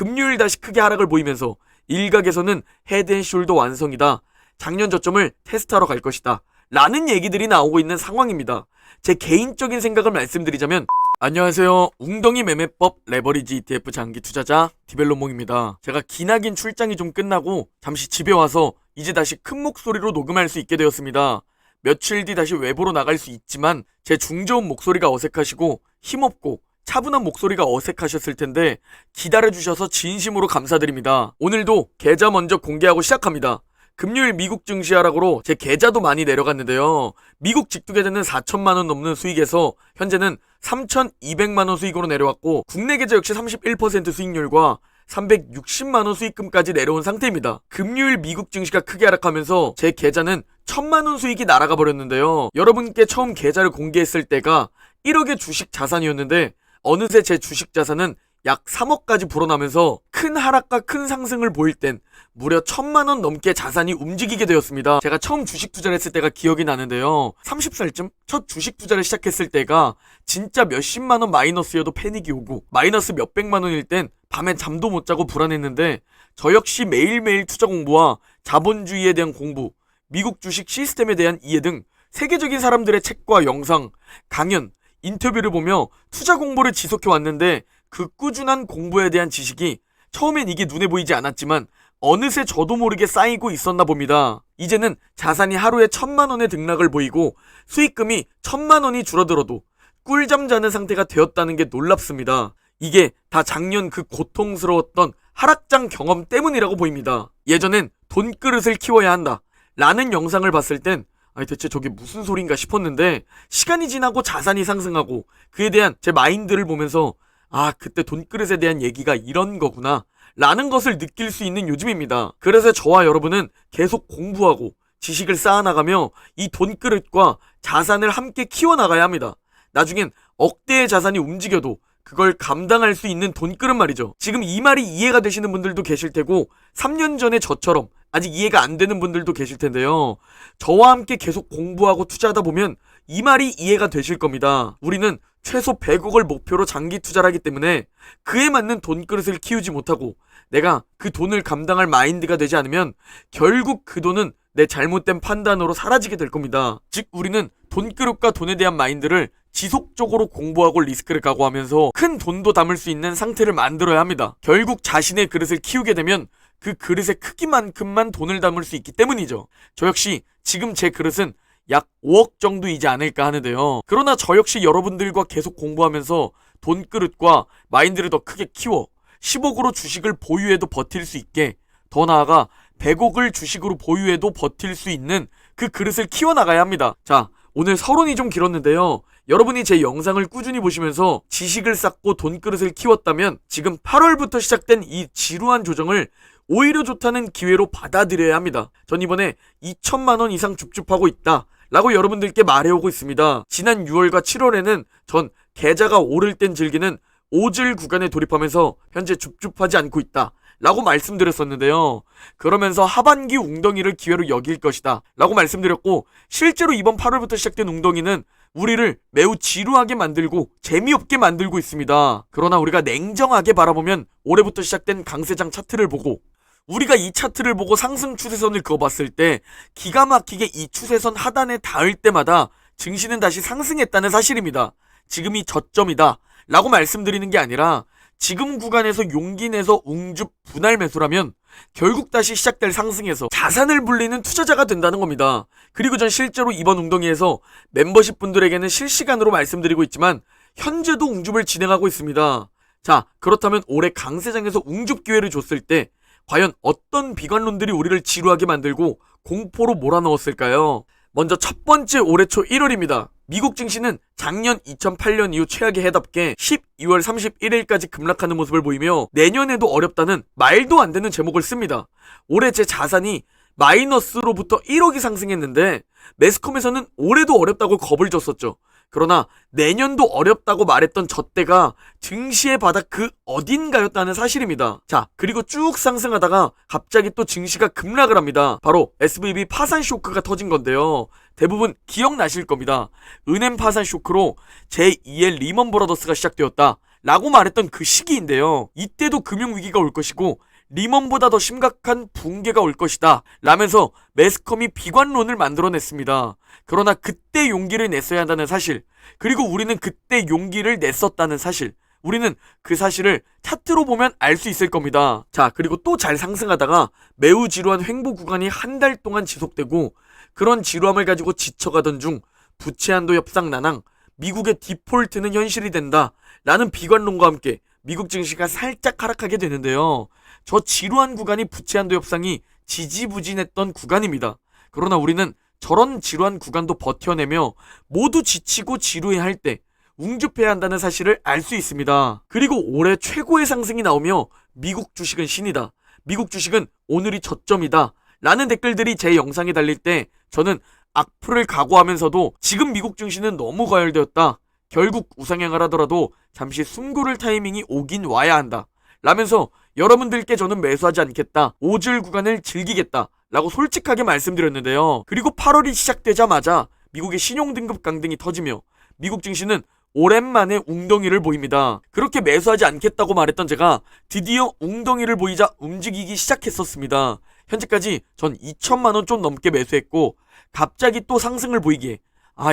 금요일 다시 크게 하락을 보이면서 일각에서는 헤드앤숄더 완성이다. 작년 저점을 테스트하러 갈 것이다. 라는 얘기들이 나오고 있는 상황입니다. 제 개인적인 생각을 말씀드리자면 안녕하세요. 웅덩이 매매법 레버리지 ETF 장기 투자자 디벨로몽입니다. 제가 기나긴 출장이 좀 끝나고 잠시 집에 와서 이제 다시 큰 목소리로 녹음할 수 있게 되었습니다. 며칠 뒤 다시 외부로 나갈 수 있지만 제 중저음 목소리가 어색하시고 힘없고 차분한 목소리가 어색하셨을 텐데 기다려주셔서 진심으로 감사드립니다. 오늘도 계좌 먼저 공개하고 시작합니다. 금요일 미국 증시 하락으로 제 계좌도 많이 내려갔는데요. 미국 직두 계좌는 4천만원 넘는 수익에서 현재는 3,200만원 수익으로 내려왔고 국내 계좌 역시 31% 수익률과 360만원 수익금까지 내려온 상태입니다. 금요일 미국 증시가 크게 하락하면서 제 계좌는 1,000만원 수익이 날아가 버렸는데요. 여러분께 처음 계좌를 공개했을 때가 1억의 주식 자산이었는데 어느새 제 주식 자산은 약 3억까지 불어나면서 큰 하락과 큰 상승을 보일 땐 무려 1,000만원 넘게 자산이 움직이게 되었습니다. 제가 처음 주식 투자를 했을 때가 기억이 나는데요. 30살쯤 첫 주식 투자를 시작했을 때가 진짜 몇십만원 마이너스여도 패닉이 오고 마이너스 몇백만원일 땐 밤에 잠도 못 자고 불안했는데 저 역시 매일매일 투자 공부와 자본주의에 대한 공부, 미국 주식 시스템에 대한 이해 등 세계적인 사람들의 책과 영상, 강연, 인터뷰를 보며 투자 공부를 지속해 왔는데 그 꾸준한 공부에 대한 지식이 처음엔 이게 눈에 보이지 않았지만 어느새 저도 모르게 쌓이고 있었나 봅니다. 이제는 자산이 하루에 1,000만원의 등락을 보이고 수익금이 1,000만원이 줄어들어도 꿀잠 자는 상태가 되었다는 게 놀랍습니다. 이게 다 작년 그 고통스러웠던 하락장 경험 때문이라고 보입니다. 예전엔 돈그릇을 키워야 한다 라는 영상을 봤을 땐 아니 대체 저게 무슨 소린가 싶었는데 시간이 지나고 자산이 상승하고 그에 대한 제 마인드를 보면서 아 그때 돈그릇에 대한 얘기가 이런 거구나 라는 것을 느낄 수 있는 요즘입니다. 그래서 저와 여러분은 계속 공부하고 지식을 쌓아나가며 이 돈그릇과 자산을 함께 키워나가야 합니다. 나중엔 억대의 자산이 움직여도 그걸 감당할 수 있는 돈그릇 말이죠. 지금 이 말이 이해가 되시는 분들도 계실 테고 3년 전에 저처럼 아직 이해가 안 되는 분들도 계실 텐데요. 저와 함께 계속 공부하고 투자하다 보면 이 말이 이해가 되실 겁니다. 우리는 최소 100억을 목표로 장기 투자를 하기 때문에 그에 맞는 돈그릇을 키우지 못하고 내가 그 돈을 감당할 마인드가 되지 않으면 결국 그 돈은 내 잘못된 판단으로 사라지게 될 겁니다. 즉 우리는 돈그릇과 돈에 대한 마인드를 지속적으로 공부하고 리스크를 각오하면서 큰 돈도 담을 수 있는 상태를 만들어야 합니다. 결국 자신의 그릇을 키우게 되면 그 그릇의 크기만큼만 돈을 담을 수 있기 때문이죠. 저 역시 지금 제 그릇은 약 5억 정도이지 않을까 하는데요. 그러나 저 역시 여러분들과 계속 공부하면서 돈그릇과 마인드를 더 크게 키워 10억으로 주식을 보유해도 버틸 수 있게, 더 나아가 100억을 주식으로 보유해도 버틸 수 있는 그 그릇을 키워나가야 합니다. 자, 오늘 서론이 좀 길었는데요. 여러분이 제 영상을 꾸준히 보시면서 지식을 쌓고 돈그릇을 키웠다면 지금 8월부터 시작된 이 지루한 조정을 오히려 좋다는 기회로 받아들여야 합니다. 전 이번에 2,000만원 이상 줍줍하고 있다 라고 여러분들께 말해오고 있습니다. 지난 6월과 7월에는 전 계좌가 오를 땐 즐기는 오질 구간에 돌입하면서 현재 줍줍하지 않고 있다 라고 말씀드렸었는데요. 그러면서 하반기 웅덩이를 기회로 여길 것이다 라고 말씀드렸고 실제로 이번 8월부터 시작된 웅덩이는 우리를 매우 지루하게 만들고 재미없게 만들고 있습니다. 그러나 우리가 냉정하게 바라보면 올해부터 시작된 강세장 차트를 보고 우리가 이 차트를 보고 상승 추세선을 그어봤을 때 기가 막히게 이 추세선 하단에 닿을 때마다 증시는 다시 상승했다는 사실입니다. 지금이 저점이다 라고 말씀드리는 게 아니라 지금 구간에서 용기 내서 웅줍 분할 매수라면 결국 다시 시작될 상승에서 자산을 불리는 투자자가 된다는 겁니다. 그리고 전 실제로 이번 웅덩이에서 멤버십 분들에게는 실시간으로 말씀드리고 있지만 현재도 웅줍을 진행하고 있습니다. 자, 그렇다면 올해 강세장에서 웅줍 기회를 줬을 때 과연 어떤 비관론들이 우리를 지루하게 만들고 공포로 몰아넣었을까요? 먼저 첫 번째 올해 초 1월입니다. 미국 증시는 작년 2008년 이후 최악의 해답게 12월 31일까지 급락하는 모습을 보이며 내년에도 어렵다는 말도 안 되는 제목을 씁니다. 올해 제 자산이 마이너스로부터 1억이 상승했는데 매스컴에서는 올해도 어렵다고 겁을 줬었죠. 그러나 내년도 어렵다고 말했던 저 때가 증시의 바닥 그 어딘가였다는 사실입니다. 자, 그리고 쭉 상승하다가 갑자기 또 증시가 급락을 합니다. 바로 SVB 파산 쇼크가 터진 건데요. 대부분 기억나실 겁니다. 은행 파산 쇼크로 제2의 리먼 브라더스가 시작되었다 라고 말했던 그 시기인데요. 이때도 금융위기가 올 것이고 리먼보다 더 심각한 붕괴가 올 것이다 라면서 매스컴이 비관론을 만들어냈습니다. 그러나 그때 용기를 냈어야 한다는 사실, 그리고 우리는 그때 용기를 냈었다는 사실, 우리는 그 사실을 차트로 보면 알 수 있을 겁니다. 자, 그리고 또 잘 상승하다가 매우 지루한 횡보 구간이 한 달 동안 지속되고, 그런 지루함을 가지고 지쳐가던 중 부채 한도 협상 난항, 미국의 디폴트는 현실이 된다 라는 비관론과 함께 미국 증시가 살짝 하락하게 되는데요. 저 지루한 구간이 부채 한도 협상이 지지부진했던 구간입니다. 그러나 우리는 저런 지루한 구간도 버텨내며 모두 지치고 지루해할 때 웅줍해야 한다는 사실을 알 수 있습니다. 그리고 올해 최고의 상승이 나오며 미국 주식은 신이다, 미국 주식은 오늘이 저점이다 라는 댓글들이 제 영상에 달릴 때 저는 악플을 각오하면서도 지금 미국 증시는 너무 과열되었다, 결국 우상향을 하더라도 잠시 숨 고를 타이밍이 오긴 와야 한다 라면서 여러분들께 저는 매수하지 않겠다, 오질 구간을 즐기겠다 라고 솔직하게 말씀드렸는데요. 그리고 8월이 시작되자마자 미국의 신용등급 강등이 터지며 미국 증시는 오랜만에 웅덩이를 보입니다. 그렇게 매수하지 않겠다고 말했던 제가 드디어 웅덩이를 보이자 움직이기 시작했었습니다. 현재까지 전 2천만원 좀 넘게 매수했고 갑자기 또 상승을 보이기에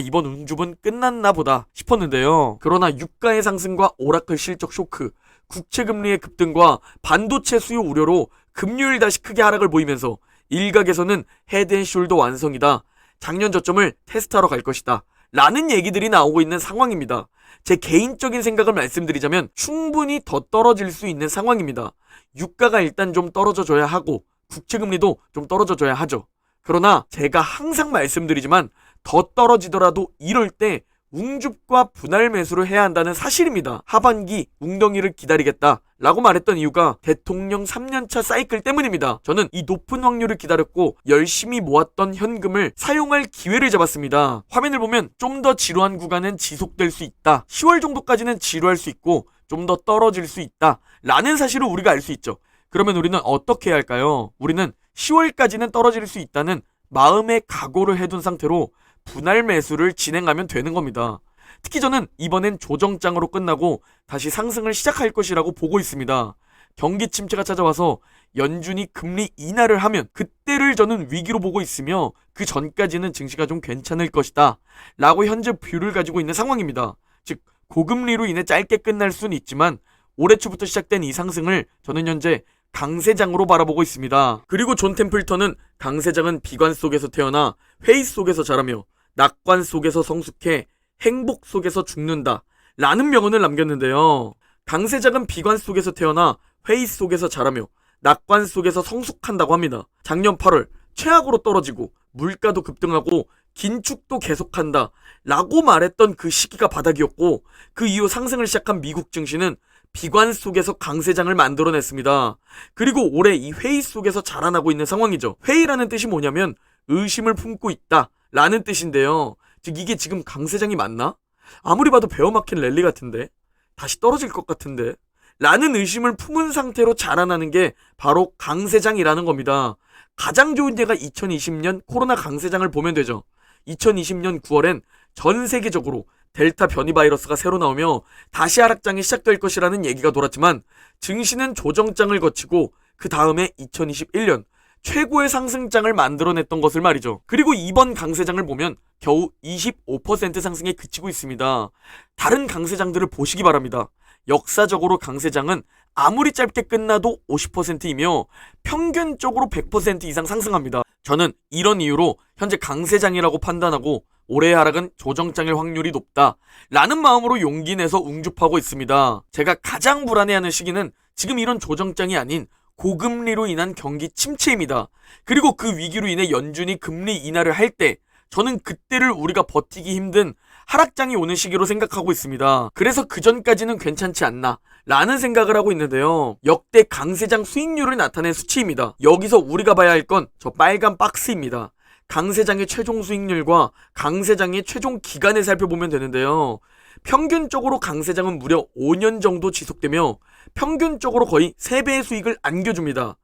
이번 웅줍은 끝났나 보다 싶었는데요. 그러나 유가의 상승과 오라클 실적 쇼크, 국채금리의 급등과 반도체 수요 우려로 금요일 다시 크게 하락을 보이면서 일각에서는 헤드앤숄더 완성이다, 작년 저점을 테스트하러 갈 것이다 라는 얘기들이 나오고 있는 상황입니다. 제 개인적인 생각을 말씀드리자면 충분히 더 떨어질 수 있는 상황입니다. 유가가 일단 좀 떨어져 줘야 하고 국채금리도 좀 떨어져 줘야 하죠. 그러나 제가 항상 말씀드리지만 더 떨어지더라도 이럴 때 웅줍과 분할 매수를 해야 한다는 사실입니다. 하반기 웅덩이를 기다리겠다 라고 말했던 이유가 대통령 3년차 사이클 때문입니다. 저는 이 높은 확률을 기다렸고 열심히 모았던 현금을 사용할 기회를 잡았습니다. 화면을 보면 좀 더 지루한 구간은 지속될 수 있다, 10월 정도까지는 지루할 수 있고 좀 더 떨어질 수 있다 라는 사실을 우리가 알 수 있죠. 그러면 우리는 어떻게 해야 할까요? 우리는 10월까지는 떨어질 수 있다는 마음의 각오를 해둔 상태로 분할 매수를 진행하면 되는 겁니다. 특히 저는 이번엔 조정장으로 끝나고 다시 상승을 시작할 것이라고 보고 있습니다. 경기 침체가 찾아와서 연준이 금리 인하를 하면 그때를 저는 위기로 보고 있으며 그 전까지는 증시가 좀 괜찮을 것이다 라고 현재 뷰를 가지고 있는 상황입니다. 즉 고금리로 인해 짧게 끝날 수는 있지만 올해 초부터 시작된 이 상승을 저는 현재 강세장으로 바라보고 있습니다. 그리고 존 템플턴은 강세장은 비관 속에서 태어나 회의 속에서 자라며 낙관 속에서 성숙해 행복 속에서 죽는다 라는 명언을 남겼는데요. 강세장은 비관 속에서 태어나 회의 속에서 자라며 낙관 속에서 성숙한다고 합니다. 작년 8월 최악으로 떨어지고 물가도 급등하고 긴축도 계속한다 라고 말했던 그 시기가 바닥이었고 그 이후 상승을 시작한 미국 증시는 비관 속에서 강세장을 만들어냈습니다. 그리고 올해 이 회의 속에서 자라나고 있는 상황이죠. 회의라는 뜻이 뭐냐면 의심을 품고 있다 라는 뜻인데요. 즉 이게 지금 강세장이 맞나? 아무리 봐도 베어마켓 랠리 같은데, 다시 떨어질 것 같은데 라는 의심을 품은 상태로 자라나는 게 바로 강세장이라는 겁니다. 가장 좋은 예가 2020년 코로나 강세장을 보면 되죠. 2020년 9월엔 전 세계적으로 델타 변이 바이러스가 새로 나오며 다시 하락장이 시작될 것이라는 얘기가 돌았지만 증시는 조정장을 거치고 그 다음에 2021년 최고의 상승장을 만들어냈던 것을 말이죠. 그리고 이번 강세장을 보면 겨우 25% 상승에 그치고 있습니다. 다른 강세장들을 보시기 바랍니다. 역사적으로 강세장은 아무리 짧게 끝나도 50%이며 평균적으로 100% 이상 상승합니다. 저는 이런 이유로 현재 강세장이라고 판단하고 올해의 하락은 조정장일 확률이 높다 라는 마음으로 용기 내서 웅줍하고 있습니다. 제가 가장 불안해하는 시기는 지금 이런 조정장이 아닌 고금리로 인한 경기 침체입니다. 그리고 그 위기로 인해 연준이 금리 인하를 할 때 저는 그때를 우리가 버티기 힘든 하락장이 오는 시기로 생각하고 있습니다. 그래서 그 전까지는 괜찮지 않나 라는 생각을 하고 있는데요. 역대 강세장 수익률을 나타낸 수치입니다. 여기서 우리가 봐야 할 건 저 빨간 박스입니다. 강세장의 최종 수익률과 강세장의 최종 기간을 살펴보면 되는데요. 평균적으로 강세장은 무려 5년 정도 지속되며 평균적으로 거의 3배의 수익을 안겨줍니다.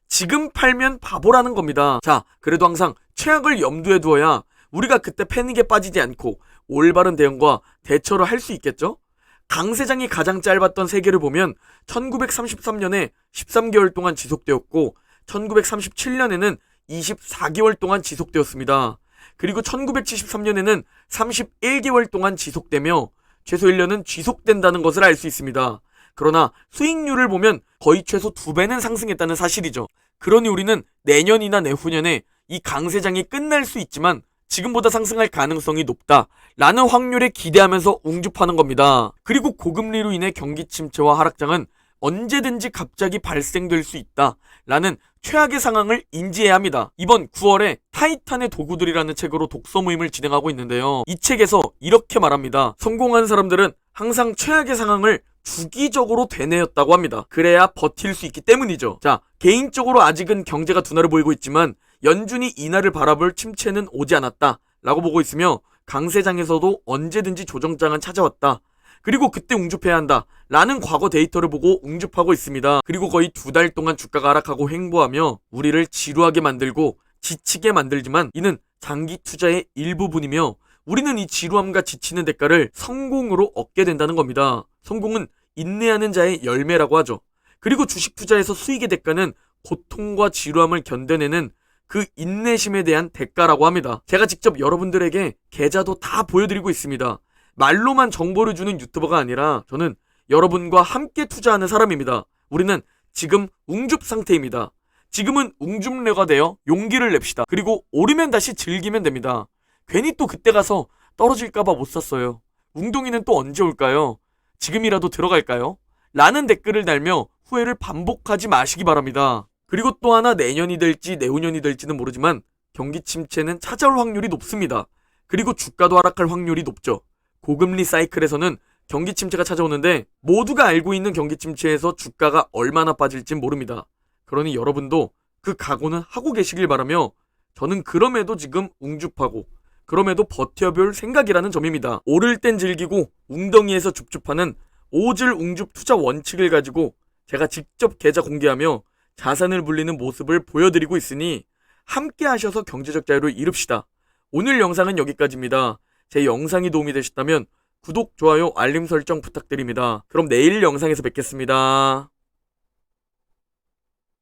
지금 팔면 바보라는 겁니다. 자, 그래도 항상 최악을 염두에 두어야 우리가 그때 패닉에 빠지지 않고 올바른 대응과 대처를 할 수 있겠죠? 강세장이 가장 짧았던 세계를 보면 1933년에 13개월 동안 지속되었고 1937년에는 24개월 동안 지속되었습니다. 그리고 1973년에는 31개월 동안 지속되며 최소 1년은 지속된다는 것을 알 수 있습니다. 그러나 수익률을 보면 거의 최소 2배는 상승했다는 사실이죠. 그러니 우리는 내년이나 내후년에 이 강세장이 끝날 수 있지만 지금보다 상승할 가능성이 높다라는 확률에 기대하면서 웅줍하는 겁니다. 그리고 고금리로 인해 경기 침체와 하락장은 언제든지 갑자기 발생될 수 있다라는 최악의 상황을 인지해야 합니다. 이번 9월에 타이탄의 도구들이라는 책으로 독서 모임을 진행하고 있는데요. 이 책에서 이렇게 말합니다. 성공한 사람들은 항상 최악의 상황을 주기적으로 되뇌었다고 합니다. 그래야 버틸 수 있기 때문이죠. 자, 개인적으로 아직은 경제가 둔화를 보이고 있지만 연준이 이날을 바라볼 침체는 오지 않았다 라고 보고 있으며 강세장에서도 언제든지 조정장은 찾아왔다. 그리고 그때 웅줍해야 한다 라는 과거 데이터를 보고 웅줍하고 있습니다. 그리고 거의 2달 동안 주가가 하락하고 횡보하며 우리를 지루하게 만들고 지치게 만들지만 이는 장기 투자의 일부분이며 우리는 이 지루함과 지치는 대가를 성공으로 얻게 된다는 겁니다. 성공은 인내하는 자의 열매라고 하죠. 그리고 주식 투자에서 수익의 대가는 고통과 지루함을 견뎌내는 그 인내심에 대한 대가라고 합니다. 제가 직접 여러분들에게 계좌도 다 보여드리고 있습니다. 말로만 정보를 주는 유튜버가 아니라 저는 여러분과 함께 투자하는 사람입니다. 우리는 지금 웅줍 상태입니다. 지금은 웅줍레가 되어 용기를 냅시다. 그리고 오르면 다시 즐기면 됩니다. 괜히 또 그때 가서 떨어질까봐 못 샀어요. 웅동이는 또 언제 올까요? 지금이라도 들어갈까요? 라는 댓글을 달며 후회를 반복하지 마시기 바랍니다. 그리고 또 하나 내년이 될지 내후년이 될지는 모르지만 경기 침체는 찾아올 확률이 높습니다. 그리고 주가도 하락할 확률이 높죠. 고금리 사이클에서는 경기 침체가 찾아오는데 모두가 알고 있는 경기 침체에서 주가가 얼마나 빠질진 모릅니다. 그러니 여러분도 그 각오는 하고 계시길 바라며 저는 그럼에도 지금 웅줍하고 그럼에도 버텨볼 생각이라는 점입니다. 오를 땐 즐기고 웅덩이에서 줍줍하는 오질 웅줍 투자 원칙을 가지고 제가 직접 계좌 공개하며 자산을 불리는 모습을 보여드리고 있으니 함께 하셔서 경제적 자유를 이룹시다. 오늘 영상은 여기까지입니다. 제 영상이 도움이 되셨다면 구독, 좋아요, 알림 설정 부탁드립니다. 그럼 내일 영상에서 뵙겠습니다.